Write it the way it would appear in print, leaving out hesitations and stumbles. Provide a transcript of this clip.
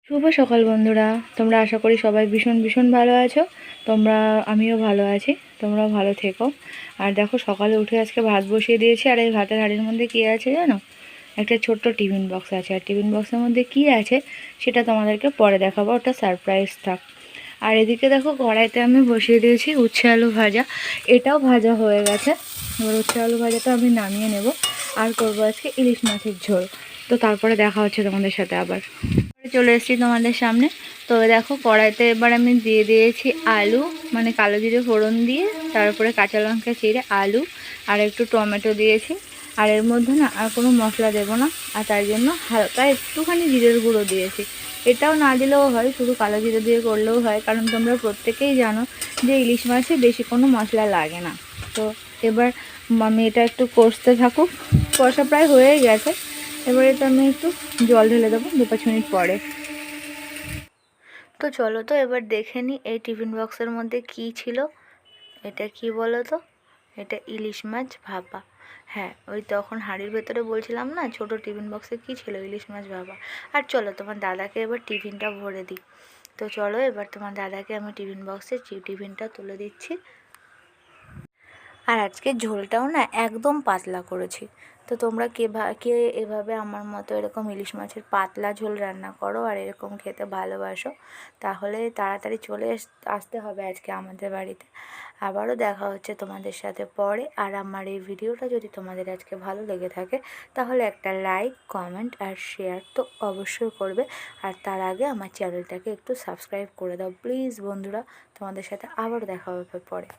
শুভ সকাল বন্ধুরা, তোমরা আশা করি সবাই ভীষণ ভীষণ ভালো আছো। আমিও ভালো আছি, তোমরাও ভালো থেকো। আর দেখো, সকালে উঠে আজকে ভাত বসিয়ে দিয়েছি। আর এই ভাতের হাঁড়ির মধ্যে কী আছে জানো? একটা ছোট্ট টিফিন বক্স আছে। আর টিফিন বক্সের মধ্যে কী আছে সেটা তোমাদেরকে পরে দেখাবো, ওটা সারপ্রাইজ থাক। আর এদিকে দেখো, কড়াইতে আমি বসিয়ে দিয়েছি উচ্ছে আলু ভাজা। এটাও ভাজা হয়ে গেছে। এবার উচ্ছে আলু ভাজাটা আমি নামিয়ে নেব। আর করবো আজকে ইলিশ মাছের ঝোল। তো তারপরে দেখা হচ্ছে তোমাদের সাথে আবার। চলে এসেছি তোমাদের সামনে। তো দেখো, কড়াইতে এবার আমি দিয়ে দিয়েছি আলু, মানে কালো জিরে ফোড়ন দিয়ে, তারপরে কাঁচা লঙ্কা চিড়ে আলু আর একটু টমেটো দিয়েছি। আর এর মধ্যে না আর কোনো মশলা দেবো না, আর তাই জন্য হালকা একটুখানি জিরের গুঁড়ো দিয়েছি। এটাও না দিলেও হয়, শুধু কালো জিরে দিয়ে করলেও হয়, কারণ তোমরা প্রত্যেকেই জানো যে ইলিশ মাছে বেশি কোনো মশলা লাগে না। তো এবার আমি এটা একটু কষতে থাকুক। কষা প্রায় হয়ে গেছে। এবারে তো আমি একটু জল ঢেলে দেবো 2-5 মিনিট পরে। তো চলো, তো এবার দেখে নিই এই টিফিন বক্সের মধ্যে কি ছিল। এটা কি বলো তো? এটা ইলিশ মাছ ভাপা। হ্যাঁ, ওই তখন হাঁড়ির ভেতরে বলছিলাম না ছোট টিফিন বক্সে কি ছিল, ইলিশ মাছ ভাপা। আর চলো, তোমার দাদাকে এবার টিফিনটা ভরে দিই। তো চলো, এবার তোমার দাদাকে আমি টিফিন বক্সে টিফিনটা তুলে দিচ্ছি। আর আজকে ঝোলটাও না একদম পাতলা করেছি। তো তোমরা কে এভাবে আমার মতো এরকম ইলিশ মাছের পাতলা ঝোল রান্না করো আর এরকম খেতে ভালোবাসো, তাহলে তাড়াতাড়ি আসতে হবে আজকে আমাদের বাড়িতে। আবারও দেখা হচ্ছে তোমাদের সাথে পরে। আর আমার এই ভিডিওটা যদি তোমাদের আজকে ভালো লেগে থাকে, তাহলে একটা লাইক, কমেন্ট আর শেয়ার তো অবশ্যই করবে। আর তার আগে আমার চ্যানেলটাকে একটু সাবস্ক্রাইব করে দাও প্লিজ বন্ধুরা। তোমাদের সাথে আবারও দেখা হবে পরে।